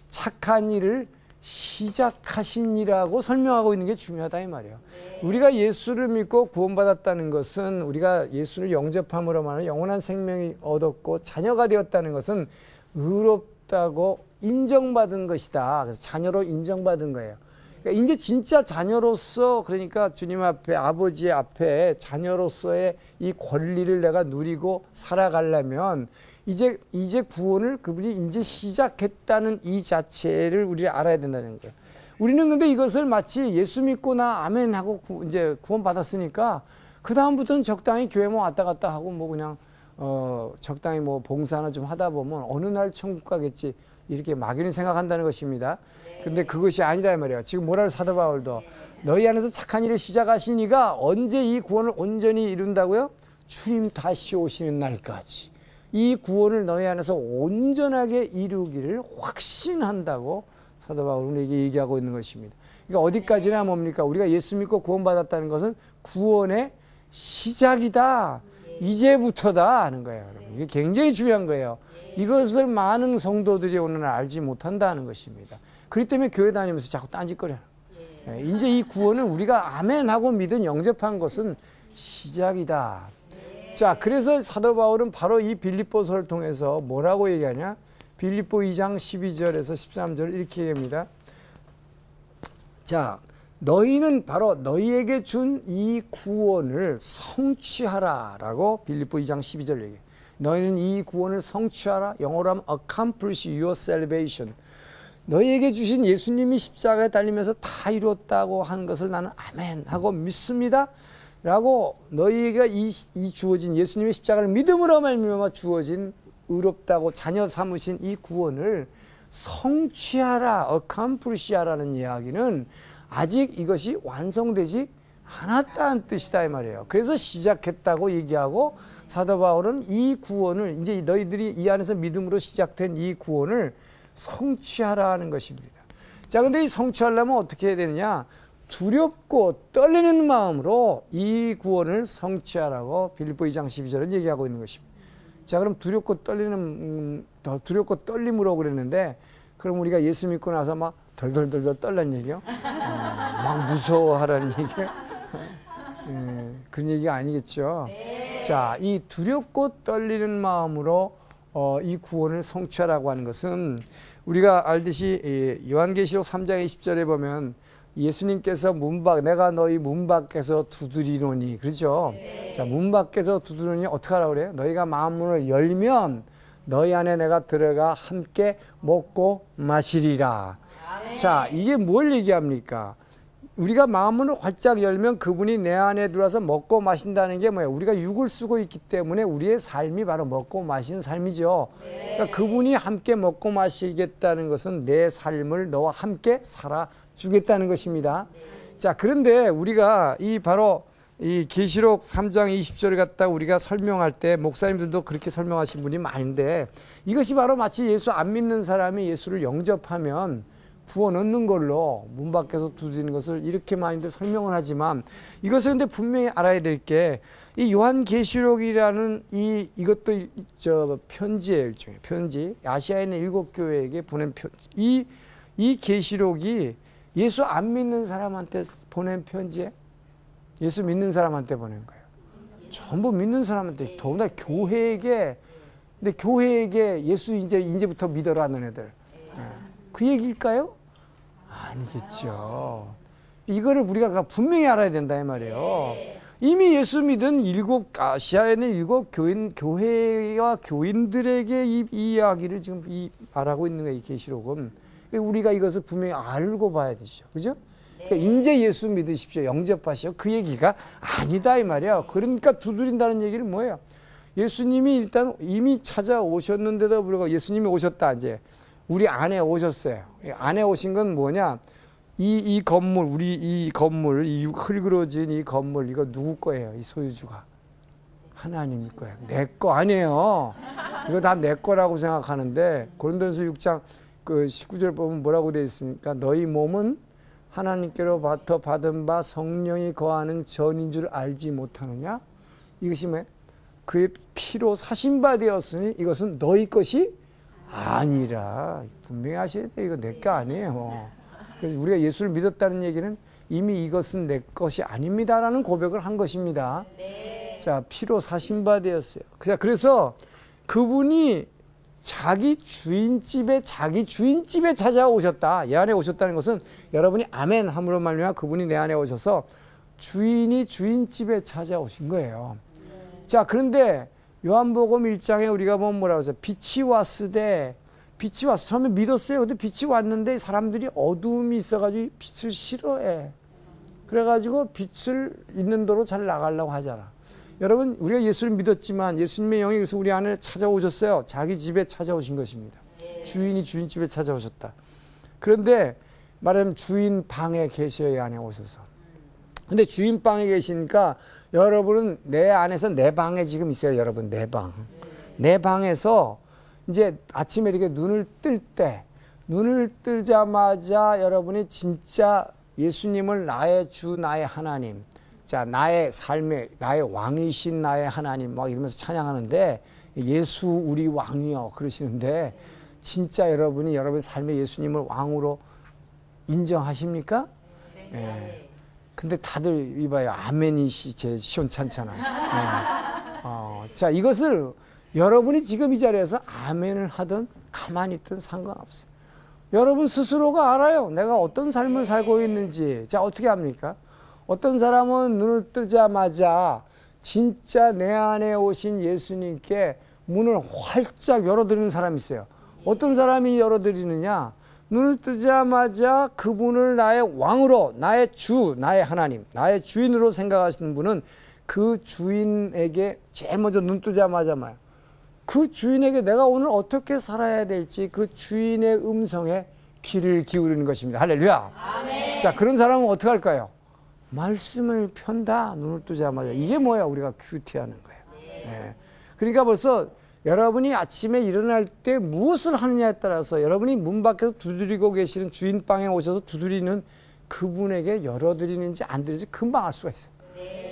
Speaker 4: 착한 일을 시작하신이라고 설명하고 있는 게 중요하다 이 말이에요. 우리가 예수를 믿고 구원받았다는 것은 우리가 예수를 영접함으로 말하는 영원한 생명이 얻었고 자녀가 되었다는 것은 의롭다고 인정받은 것이다. 그래서 자녀로 인정받은 거예요. 그러니까 이제 진짜 자녀로서, 그러니까 주님 앞에, 아버지 앞에 자녀로서의 이 권리를 내가 누리고 살아가려면 이제 구원을 그분이 이제 시작했다는 이 자체를 우리 알아야 된다는 거예요. 우리는 근데 이것을 마치 예수 믿고 나 아멘 하고 이제 구원 받았으니까 그 다음부터는 적당히 교회 뭐 왔다 갔다 하고 뭐 그냥 적당히 뭐 봉사나 좀 하다 보면 어느 날 천국 가겠지 이렇게 막연히 생각한다는 것입니다. 근데 그것이 아니라 말이에요. 지금 뭐라고 사도 바울도 너희 안에서 착한 일을 시작하시니가 언제 이 구원을 온전히 이룬다고요? 주님 다시 오시는 날까지 이 구원을 너희 안에서 온전하게 이루기를 확신한다고 사도 바울은 우리에게 얘기하고 있는 것입니다. 그러니까 어디까지나 뭡니까? 우리가 예수 믿고 구원받았다는 것은 구원의 시작이다. 이제부터다 하는 거예요. 여러분. 이게 굉장히 중요한 거예요. 이것을 많은 성도들이 오늘 알지 못한다는 것입니다. 그렇기 때문에 교회 다니면서 자꾸 딴짓거려요. 이제 이 구원은 우리가 아멘하고 믿은 영접한 것은 시작이다. 자, 그래서 사도 바울은 바로 이 빌립보서를 통해서 뭐라고 얘기하냐? 빌립보 2장 12절에서 13절 이렇게 얘기합니다. 자, 너희는 바로 너희에게 준 이 구원을 성취하라 라고 빌립보 2장 12절 얘기해요. 너희는 이 구원을 성취하라. 영어로 하면 accomplish your salvation. 너희에게 주신 예수님이 십자가에 달리면서 다 이뤘다고 하는 것을 나는 아멘 하고 믿습니다 라고 너희가 이 주어진 예수님의 십자가를 믿음으로 말미암아 주어진 의롭다고 자녀 삼으신 이 구원을 성취하라, accomplish하라는 이야기는 아직 이것이 완성되지 않았다는 뜻이다 이 말이에요. 그래서 시작했다고 얘기하고 사도 바울은 이 구원을 이제 너희들이 이 안에서 믿음으로 시작된 이 구원을 성취하라는 것입니다. 자, 근데 이 성취하려면 어떻게 해야 되느냐? 두렵고 떨리는 마음으로 이 구원을 성취하라고 빌립보 2장 12절은 얘기하고 있는 것입니다. 자, 그럼 두렵고 떨림으로 그랬는데 그럼 우리가 예수 믿고 나서 막 덜덜덜덜 떨란 얘기요? 막 무서워하라는 얘기요? 그런 얘기가 아니겠죠. 자, 이 두렵고 떨리는 마음으로 이 구원을 성취하라고 하는 것은 우리가 알듯이 요한계시록 3장 20절에 보면 예수님께서 내가 너희 문 밖에서 두드리노니, 그렇죠? 자, 문 밖에서 두드리노니 어떻게 하라고 그래요? 너희가 마음문을 열면 너희 안에 내가 들어가 함께 먹고 마시리라. 자, 이게 뭘 얘기합니까? 우리가 마음을 활짝 열면 그분이 내 안에 들어와서 먹고 마신다는 게 뭐예요? 우리가 육을 쓰고 있기 때문에 우리의 삶이 바로 먹고 마시는 삶이죠. 그러니까 그분이 함께 먹고 마시겠다는 것은 내 삶을 너와 함께 살아주겠다는 것입니다. 자, 그런데 우리가 이 바로 이 계시록 3장 20절을 갖다 우리가 설명할 때 목사님들도 그렇게 설명하신 분이 많은데 이것이 바로 마치 예수 안 믿는 사람이 예수를 영접하면 구원 얻는 걸로 문 밖에서 두드리는 것을 이렇게 많이들 설명을 하지만 이것은 근데 분명히 알아야 될 게 이 요한계시록이라는 이것도 저 편지예요. 일종의 편지. 아시아에 있는 7교회에게 보낸 편지. 이 계시록이 예수 안 믿는 사람한테 보낸 편지예요. 예수 믿는 사람한테 보낸 거예요. 전부 믿는 사람한테, 더구나 교회에게. 근데 교회에게 예수 이제부터 믿어라 너네들. 그 얘기일까요? 아니겠죠. 이거를 우리가 분명히 알아야 된다 이 말이에요. 이미 예수 믿은 아시아에 있는 7 교회와 교인들에게 이 이야기를 지금 말하고 있는 거예요. 이 계시록은. 우리가 이것을 분명히 알고 봐야 되죠. 그죠? 그러니까 이제 예수 믿으십시오. 영접하시오. 그 얘기가 아니다 이 말이야. 그러니까 두드린다는 얘기는 뭐예요? 예수님이 일단 이미 찾아오셨는데도 불구하고 예수님이 오셨다 이제 우리 안에 오셨어요. 안에 오신 건 뭐냐? 이 건물, 이 건물, 이 흙으로진 이 건물 이거 누구 거예요? 이 소유주가 하나님 거예요. 내 거 아니에요. 이거 다 내 거라고 생각하는데 고린도전서 6장 그 19절 보면 뭐라고 되어 있습니까? 너희 몸은 하나님께로부터 받은 바 성령이 거하는 전인 줄 알지 못하느냐? 이것이 뭐예요? 그의 피로 사신 바 되었으니 이것은 너희 것이 아니라 분명히 하셔야 돼요. 이거 내 거 아니에요. 그래서 우리가 예수를 믿었다는 얘기는 이미 이것은 내 것이 아닙니다라는 고백을 한 것입니다. 자, 피로 사신 바 되었어요. 그래서 그분이 자기 주인집에 찾아오셨다. 내 안에 오셨다는 것은 여러분이 아멘 함으로 말미암아 그분이 내 안에 오셔서 주인이 주인집에 찾아오신 거예요. 자, 그런데 요한복음 1장에 우리가 보면 뭐라고 하죠? 빛이 왔으되 빛이 왔어. 처음에 믿었어요. 근데 빛이 왔는데 사람들이 어두움이 있어가지고 빛을 싫어해. 그래가지고 빛을 있는 도로 잘 나가려고 하잖아. 여러분, 우리가 예수를 믿었지만 예수님의 영이 그래서 우리 안에 찾아오셨어요. 자기 집에 찾아오신 것입니다. 주인이 주인 집에 찾아오셨다. 그런데 말하자면 주인 방에 계셔야 안에 오셔서. 근데 주인 방에 계시니까 여러분은 내 안에서 내 방에 지금 있어요. 여러분, 내 방. 내 방에서 이제 아침에 이렇게 눈을 뜨자마자 여러분이 진짜 예수님을 나의 주, 나의 하나님, 자, 나의 삶의, 나의 왕이신 나의 하나님 막 이러면서 찬양하는데 예수 우리 왕이여 그러시는데 진짜 여러분이 여러분의 삶의 예수님을 왕으로 인정하십니까? 네. 근데 다들 이봐요. 아멘이 제일 시원찮잖아요. 네. 자, 이것을 여러분이 지금 이 자리에서 아멘을 하든 가만히 있든 상관없어요. 여러분 스스로가 알아요. 내가 어떤 삶을 살고 있는지. 자, 어떻게 합니까? 어떤 사람은 눈을 뜨자마자 진짜 내 안에 오신 예수님께 문을 활짝 열어드리는 사람이 있어요. 어떤 사람이 열어드리느냐? 눈을 뜨자마자 그분을 나의 왕으로, 나의 주, 나의 하나님, 나의 주인으로 생각하시는 분은 그 주인에게 제일 먼저 눈 뜨자마자 말이야. 그 주인에게 내가 오늘 어떻게 살아야 될지 그 주인의 음성에 귀를 기울이는 것입니다. 할렐루야. 아멘. 자, 그런 사람은 어떻게 할까요? 말씀을 편다. 눈을 뜨자마자. 이게 뭐야? 우리가 큐티하는 거예요. 네. 그러니까 벌써 여러분이 아침에 일어날 때 무엇을 하느냐에 따라서 여러분이 문 밖에서 두드리고 계시는 주인 방에 오셔서 두드리는 그분에게 열어드리는지 안 드리는지 금방 알 수가 있어요.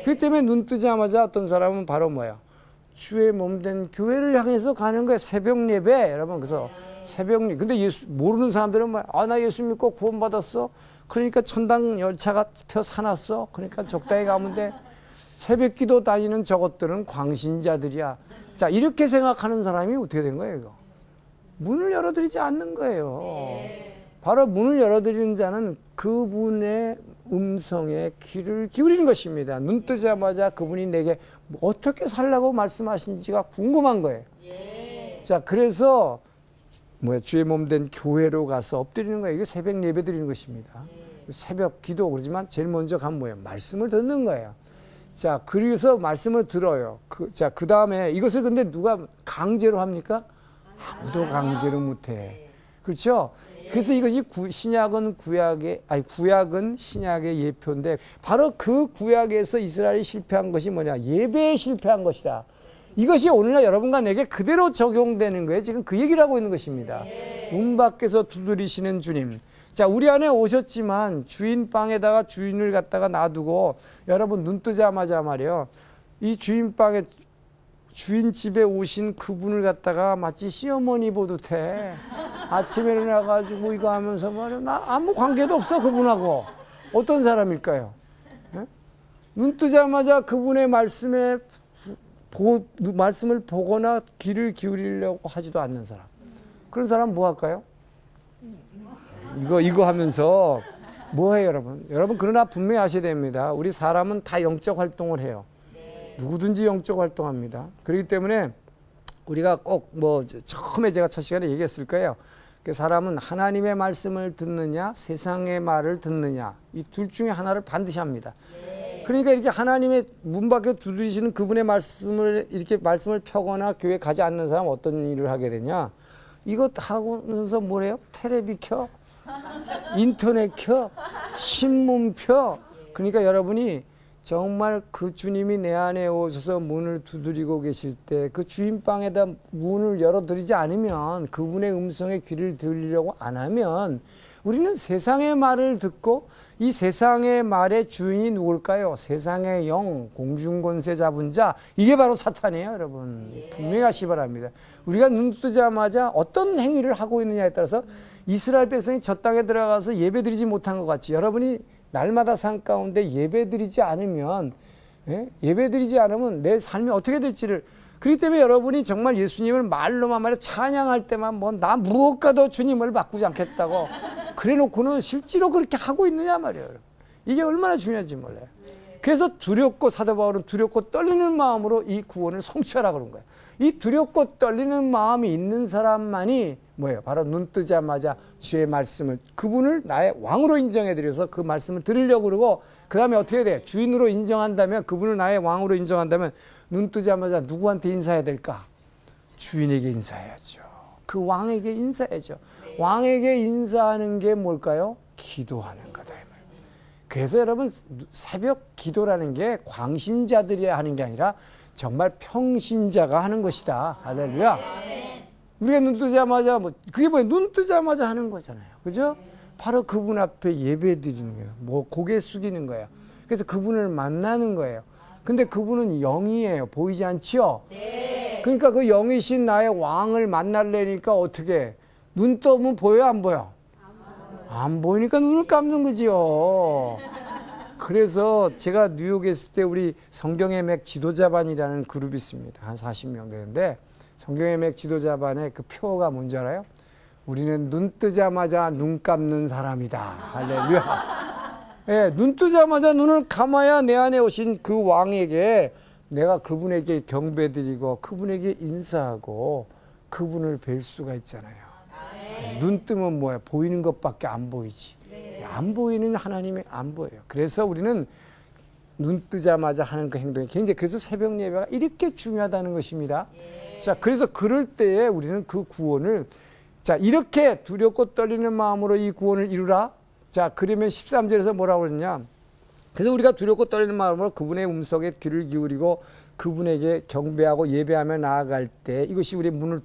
Speaker 4: 그렇기 때문에 눈 뜨자마자 어떤 사람은 바로 뭐야? 주의 몸된 교회를 향해서 가는 거예요. 새벽 예배. 여러분, 그래서 새벽 예배. 근데 예수 모르는 사람들은 막, 아, 나 예수 믿고 구원받았어. 그러니까 천당 열차가 표 사놨어. 그러니까 적당히 가면 돼. 새벽 기도 다니는 저것들은 광신자들이야. 자, 이렇게 생각하는 사람이 어떻게 된 거예요, 이거? 문을 열어드리지 않는 거예요. 바로 문을 열어드리는 자는 그분의 음성에 귀를 기울이는 것입니다. 눈 뜨자마자 그분이 내게 어떻게 살라고 말씀하신지가 궁금한 거예요. 자, 그래서 주의 몸 된 교회로 가서 엎드리는 거예요. 이게 새벽 예배 드리는 것입니다. 새벽 기도 그러지만 제일 먼저 간 뭐예요? 말씀을 듣는 거예요. 자, 그래서 말씀을 들어요. 그 다음에 이것을 근데 누가 강제로 합니까? 아무도 강제로 못해. 그렇죠? 그래서 이것이 구약은 신약의 예표인데 바로 그 구약에서 이스라엘이 실패한 것이 뭐냐? 예배에 실패한 것이다. 이것이 오늘날 여러분과 내게 그대로 적용되는 거예요. 지금 그 얘기를 하고 있는 것입니다. 문 밖에서 두드리시는 주님. 자, 우리 안에 오셨지만 주인 방에다가 주인을 갖다가 놔두고 여러분 눈 뜨자마자 말이요. 이 주인 방에 주인 집에 오신 그분을 갖다가 마치 시어머니 보듯 해. 아침에 일어나가지고 이거 하면서 말이야. 나 아무 관계도 없어 그분하고. 어떤 사람일까요? 네? 눈 뜨자마자 그분의 말씀을 보거나 귀를 기울이려고 하지도 않는 사람. 그런 사람 뭐 할까요? 이거 하면서 뭐 해요, 여러분? 여러분, 그러나 분명히 아셔야 됩니다. 우리 사람은 다 영적 활동을 해요. 누구든지 영적 활동합니다. 그렇기 때문에 우리가 꼭 처음에 제가 첫 시간에 얘기했을 거예요. 그 사람은 하나님의 말씀을 듣느냐, 세상의 말을 듣느냐, 이 둘 중에 하나를 반드시 합니다. 그러니까 이렇게 하나님의 문 밖에 두드리시는 그분의 말씀을 펴거나 교회 가지 않는 사람은 어떤 일을 하게 되냐? 이것 하면서 뭐래요? 텔레비 켜, 인터넷 켜, 신문 펴. 그러니까 여러분이 정말 그 주님이 내 안에 오셔서 문을 두드리고 계실 때 그 주인 방에다 문을 열어드리지 않으면, 그분의 음성에 귀를 들으려고 안 하면 우리는 세상의 말을 듣고, 이 세상의 말의 주인이 누굴까요? 세상의 영, 공중권세 잡은 자, 이게 바로 사탄이에요, 여러분. 분명히 하시기 바랍니다. 우리가 눈 뜨자마자 어떤 행위를 하고 있느냐에 따라서 이스라엘 백성이 저 땅에 들어가서 예배드리지 못한 것 같이, 여러분이 날마다 삶 가운데 예배드리지 않으면 내 삶이 어떻게 될지를, 그렇기 때문에 여러분이 정말 예수님을 말로만 말해 찬양할 때만 나 무엇과도 주님을 바꾸지 않겠다고 그래 놓고는 실제로 그렇게 하고 있느냐 말이에요. 이게 얼마나 중요한지 몰라요. 그래서 두렵고, 사도 바울은 두렵고 떨리는 마음으로 이 구원을 성취하라 그런 거예요. 이 두렵고 떨리는 마음이 있는 사람만이 뭐예요? 바로 눈 뜨자마자 주의 말씀을, 그분을 나의 왕으로 인정해드려서 그 말씀을 들으려고 그러고, 그 다음에 어떻게 돼? 주인으로 인정한다면, 그분을 나의 왕으로 인정한다면 눈 뜨자마자 누구한테 인사해야 될까? 주인에게 인사해야죠. 그 왕에게 인사해야죠. 왕에게 인사하는 게 뭘까요? 기도하는 거다. 그래서 여러분, 새벽 기도라는 게 광신자들이 하는 게 아니라 정말 평신자가 하는 것이다. 할렐루야. 우리가 눈 뜨자마자 그게 뭐예요? 눈 뜨자마자 하는 거잖아요. 그죠? 바로 그분 앞에 예배 드리는 거예요. 고개 숙이는 거예요. 그래서 그분을 만나는 거예요. 근데 그분은 영이에요. 보이지 않지요? 그러니까 그 영이신 나의 왕을 만나려니까 어떻게? 눈 뜨면 보여요, 안 보여? 안 보이니까 눈을 감는 거지요. 그래서 제가 뉴욕에 있을 때 우리 성경의 맥 지도자반이라는 그룹이 있습니다. 한 40명 되는데, 성경의 맥 지도자반의 그 표가 뭔지 알아요? 우리는 눈 뜨자마자 눈 감는 사람이다. 할렐루야. 네, 눈 뜨자마자 눈을 감아야 내 안에 오신 그 왕에게 내가 그분에게 경배드리고 그분에게 인사하고 그분을 뵐 수가 있잖아요. 눈 뜨면 뭐야? 보이는 것밖에 안 보이지. 안 보이는 하나님이 안 보여요. 그래서 우리는 눈 뜨자마자 하는 그 행동이 굉장히, 그래서 새벽 예배가 이렇게 중요하다는 것입니다. 자, 그래서 그럴 때에 우리는 그 구원을, 자, 이렇게 두렵고 떨리는 마음으로 이 구원을 이루라. 자, 그러면 13절에서 뭐라고 그러냐? 그래서 우리가 두렵고 떨리는 마음으로 그분의 음성에 귀를 기울이고 그분에게 경배하고 예배하며 나아갈 때 이것이 우리의 문을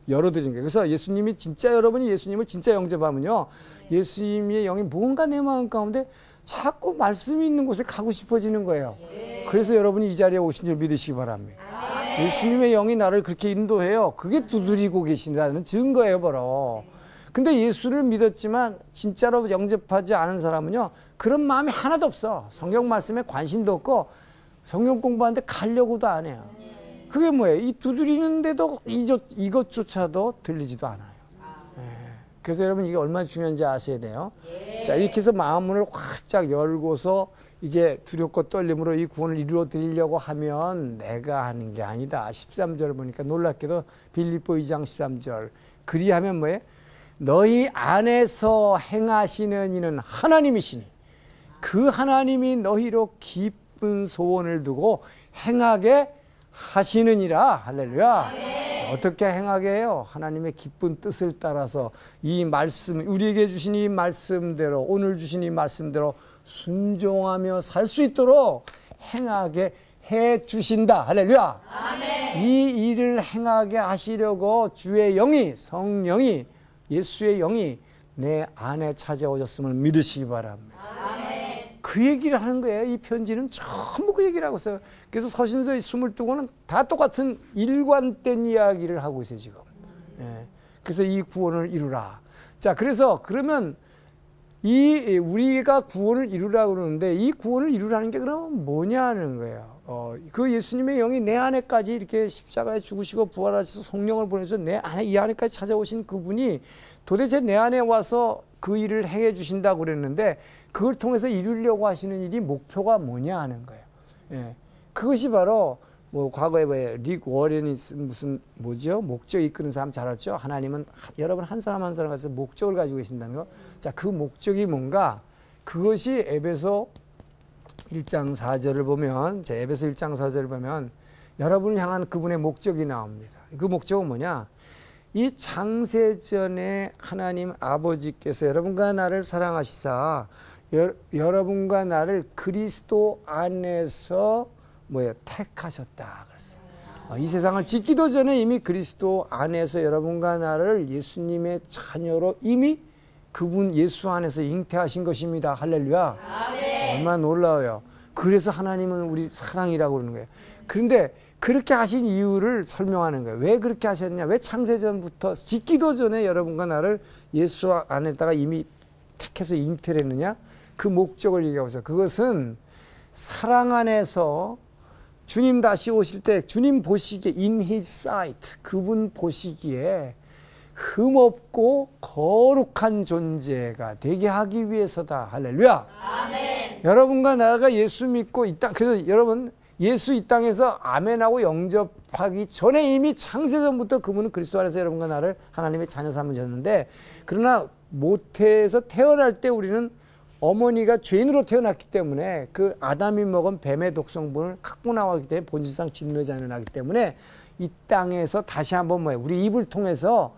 Speaker 4: 열어드리는 거예요. 그래서 예수님이 진짜, 여러분이 예수님을 진짜 영접하면요, 예수님의 영이 뭔가 내 마음 가운데 자꾸 말씀이 있는 곳에 가고 싶어지는 거예요. 그래서 여러분이 이 자리에 오신 줄 믿으시기 바랍니다. 예수님의 영이 나를 그렇게 인도해요. 그게 두드리고 계신다는 증거예요, 바로. 근데 예수를 믿었지만 진짜로 영접하지 않은 사람은요, 그런 마음이 하나도 없어. 성경 말씀에 관심도 없고 성경 공부하는데 가려고도 안 해요. 그게 뭐예요? 이 두드리는데도 이것조차도 들리지도 않아요. 그래서 여러분, 이게 얼마나 중요한지 아셔야 돼요. 자, 이렇게 해서 마음을 활짝 열고서 이제 두렵고 떨림으로 이 구원을 이루어 드리려고 하면 내가 하는 게 아니다. 13절 보니까 놀랍게도 빌립보 2장 13절. 그리하면 뭐예요? 너희 안에서 행하시는 이는 하나님이시니 그 하나님이 너희로 깊은 소원을 두고 행하게 하시느니라. 할렐루야. 어떻게 행하게 해요? 하나님의 기쁜 뜻을 따라서 이 말씀, 우리에게 주신 이 말씀대로, 오늘 주신 이 말씀대로 순종하며 살 수 있도록 행하게 해 주신다. 할렐루야. 아멘. 이 일을 행하게 하시려고 주의 영이, 성령이, 예수의 영이 내 안에 찾아오셨음을 믿으시기 바랍니다. 아멘. 그 얘기를 하는 거예요. 이 편지는 전부 그 얘기를 하고 있어요. 그래서 서신서의 22권은 다 똑같은 일관된 이야기를 하고 있어요, 지금. 예. 그래서 이 구원을 이루라. 자, 그래서 그러면 우리가 구원을 이루라고 그러는데 이 구원을 이루라는 게 그러면 뭐냐는 거예요. 그 예수님의 영이 내 안에까지 이렇게 십자가에 죽으시고 부활하셔서 성령을 보내서 이 안에까지 찾아오신 그분이 도대체 내 안에 와서 그 일을 행해 주신다고 그랬는데 그걸 통해서 이루려고 하시는 일이 목표가 뭐냐 하는 거예요. 예. 그것이 바로 뭐 과거에 릭 워렌이 무슨 뭐죠? 목적 이끄는 사람 잘 알죠? 하나님은 여러분 한 사람 한 사람 가서 목적을 가지고 계신다는 거. 자, 그 목적이 뭔가? 그것이 에베소 1장 4절을 보면, 에베소 1장 4절을 보면 여러분을 향한 그분의 목적이 나옵니다. 그 목적은 뭐냐? 이 창세전에 하나님 아버지께서 여러분과 나를 사랑하시사 여러분과 나를 그리스도 안에서 택하셨다 그랬어요. 이 세상을 짓기도 전에 이미 그리스도 안에서 여러분과 나를 예수님의 자녀로 이미 그분 예수 안에서 잉태하신 것입니다. 할렐루야. 아멘. 얼마나 놀라워요. 그래서 하나님은 우리 사랑이라고 그러는 거예요. 그런데 그렇게 하신 이유를 설명하는 거예요. 왜 그렇게 하셨냐? 왜 창세전부터 짓기도 전에 여러분과 나를 예수 안에다가 이미 택해서 잉태를 했느냐? 그 목적을 얘기하고 있어요. 그것은 사랑 안에서 주님 다시 오실 때 주님 보시기에 in his sight, 그분 보시기에 흠없고 거룩한 존재가 되게 하기 위해서다. 할렐루야. 아멘. 여러분과 나가 예수 믿고 이 땅, 그래서 여러분 예수 이 땅에서 아멘하고 영접하기 전에 이미 창세전부터 그분은 그리스도 안에서 여러분과 나를 하나님의 자녀 삼으셨는데, 그러나 모태에서 태어날 때 우리는 어머니가 죄인으로 태어났기 때문에 그 아담이 먹은 뱀의 독성분을 갖고 나왔기 때문에 본질상 진노자는 나기 때문에 이 땅에서 다시 한번 우리 입을 통해서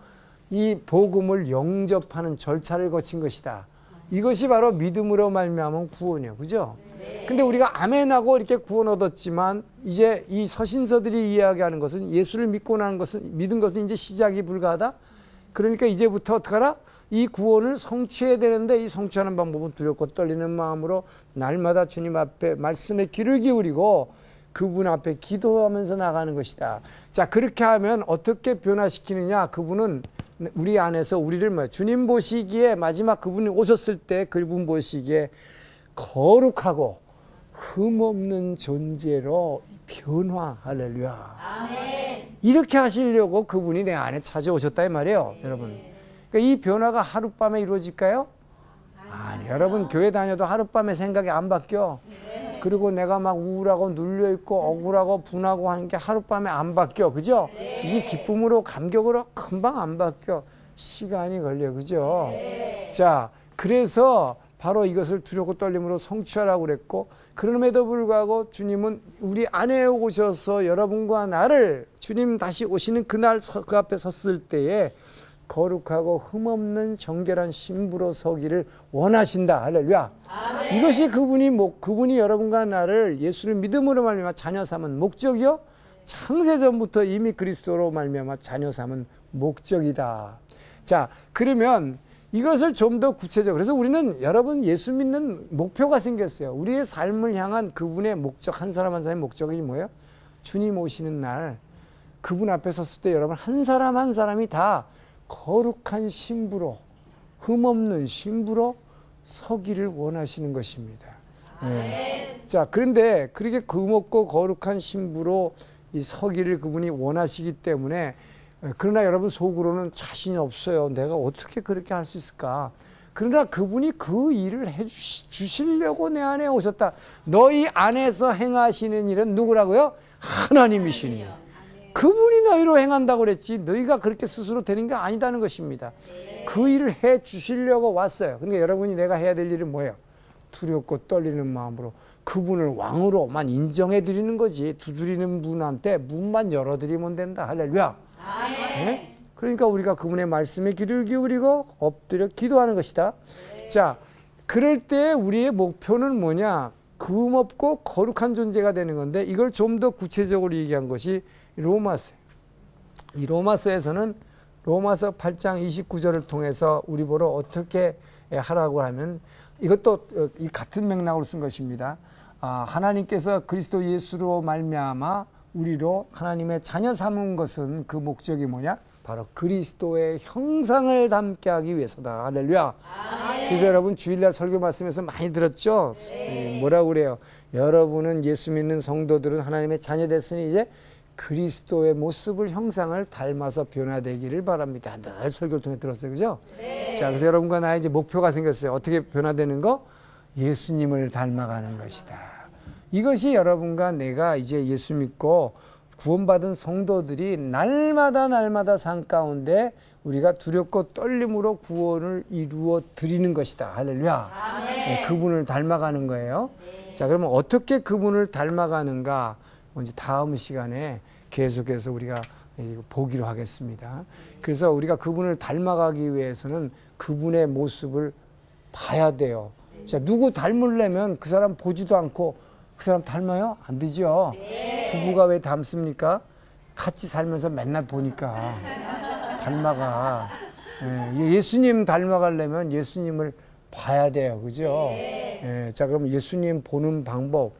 Speaker 4: 이 복음을 영접하는 절차를 거친 것이다. 이것이 바로 믿음으로 말미암은 구원이에요. 그죠? 근데 우리가 아멘하고 이렇게 구원 얻었지만 이제 이 서신서들이 이야기하는 것은 예수를 믿고 나는 것은, 믿은 것은 이제 시작이 불가하다. 그러니까 이제부터 어떡하라? 이 구원을 성취해야 되는데 이 성취하는 방법은 두렵고 떨리는 마음으로 날마다 주님 앞에 말씀에 귀를 기울이고 그분 앞에 기도하면서 나가는 것이다. 자, 그렇게 하면 어떻게 변화시키느냐? 그분은 우리 안에서 우리를 주님 보시기에, 마지막 그분이 오셨을 때 그분 보시기에 거룩하고 흠없는 존재로 변화. 할렐루야. 아멘. 이렇게 하시려고 그분이 내 안에 찾아오셨다 이 말이에요. 여러분, 그러니까 이 변화가 하룻밤에 이루어질까요? 아니, 여러분 교회 다녀도 하룻밤에 생각이 안 바뀌어. 그리고 내가 막 우울하고 눌려있고 억울하고 분하고 하는 게 하룻밤에 안 바뀌어. 그죠? 이 기쁨으로 감격으로 금방 안 바뀌어. 시간이 걸려. 그죠? 자, 그래서 바로 이것을 두렵고 떨림으로 성취하라고 그랬고, 그럼에도 불구하고 주님은 우리 안에 오셔서 여러분과 나를 주님 다시 오시는 그날 그 앞에 섰을 때에 거룩하고 흠없는 정결한 신부로 서기를 원하신다. 할렐루야. 아멘. 이것이 그분이 여러분과 나를 예수를 믿음으로 말미암아 자녀 삼은 목적이요, 창세전부터 이미 그리스도로 말미암아 자녀 삼은 목적이다. 자, 그러면 이것을 좀 더 구체적으로, 그래서 우리는 여러분 예수 믿는 목표가 생겼어요. 우리의 삶을 향한 그분의 목적, 한 사람 한 사람의 목적이 뭐예요? 주님 오시는 날 그분 앞에 섰을 때 여러분 한 사람 한 사람이 다 거룩한 신부로, 흠없는 신부로 서기를 원하시는 것입니다. 네. 자, 그런데 그렇게 흠없고 거룩한 신부로 이 서기를 그분이 원하시기 때문에, 그러나 여러분 속으로는 자신이 없어요. 내가 어떻게 그렇게 할 수 있을까? 그러나 그분이 그 일을 해주시려고 내 안에 오셨다. 너희 안에서 행하시는 일은 누구라고요? 하나님이시니. 그분이 너희로 행한다고 그랬지 너희가 그렇게 스스로 되는 게 아니다는 것입니다. 그 일을 해 주시려고 왔어요. 근데 여러분이 내가 해야 될 일은 뭐예요? 두렵고 떨리는 마음으로 그분을 왕으로만 인정해 드리는 거지. 두드리는 분한테 문만 열어드리면 된다. 할렐루야. 네? 그러니까 우리가 그분의 말씀에 귀를 기울이고 엎드려 기도하는 것이다. 자, 그럴 때 우리의 목표는 뭐냐? 금없고 거룩한 존재가 되는 건데 이걸 좀 더 구체적으로 얘기한 것이 로마서예요. 이 로마서에서는 로마서 8장 29절을 통해서 우리 보러 어떻게 하라고 하면 이것도 이 같은 맥락으로 쓴 것입니다. 하나님께서 그리스도 예수로 말미암아 우리로 하나님의 자녀 삼은 것은 그 목적이 뭐냐? 바로 그리스도의 형상을 담게 하기 위해서다. 할렐루야. 그래서 여러분 주일날 설교 말씀에서 많이 들었죠? 뭐라고 그래요? 여러분은 예수 믿는 성도들은 하나님의 자녀 됐으니 이제 그리스도의 모습을 형상을 닮아서 변화되기를 바랍니다. 늘 설교를 통해 들었어요. 그죠? 자, 그래서 여러분과 나의 이제 목표가 생겼어요. 어떻게 변화되는 거? 예수님을 닮아가는 것이다. 이것이 여러분과 내가 이제 예수 믿고 구원받은 성도들이 날마다 삶 가운데 우리가 두렵고 떨림으로 구원을 이루어 드리는 것이다. 할렐루야. 네, 그분을 닮아가는 거예요. 자, 그러면 어떻게 그분을 닮아가는가? 이제 다음 시간에 계속해서 우리가 보기로 하겠습니다. 그래서 우리가 그분을 닮아가기 위해서는 그분의 모습을 봐야 돼요. 자, 누구 닮으려면 그 사람 보지도 않고 그 사람 닮아요? 안 되죠. 부부가 왜 닮습니까? 같이 살면서 맨날 보니까 닮아가. 예수님 닮아가려면 예수님을 봐야 돼요. 그죠? 자, 그럼 예수님 보는 방법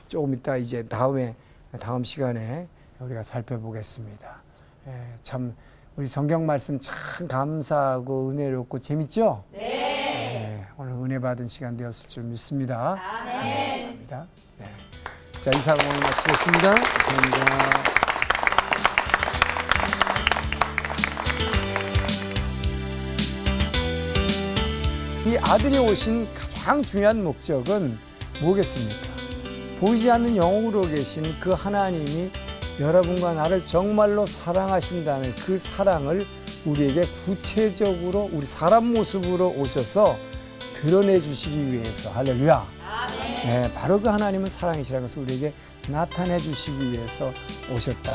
Speaker 4: 조금 이따 이제 다음 시간에 우리가 살펴보겠습니다. 참 우리 성경 말씀 참 감사하고 은혜롭고 재밌죠? 오늘 은혜 받은 시간 되었을 줄 믿습니다. 감사합니다. 자, 이 사건 오늘 마치겠습니다. 감사합니다. 이 아들이 오신 가장 중요한 목적은 뭐겠습니까? 보이지 않는 영으로 계신 그 하나님이 여러분과 나를 정말로 사랑하신다는 그 사랑을 우리에게 구체적으로 우리 사람 모습으로 오셔서 드러내 주시기 위해서. 할렐루야. 네, 바로 그 하나님은 사랑이시라는 것을 우리에게 나타내 주시기 위해서 오셨다.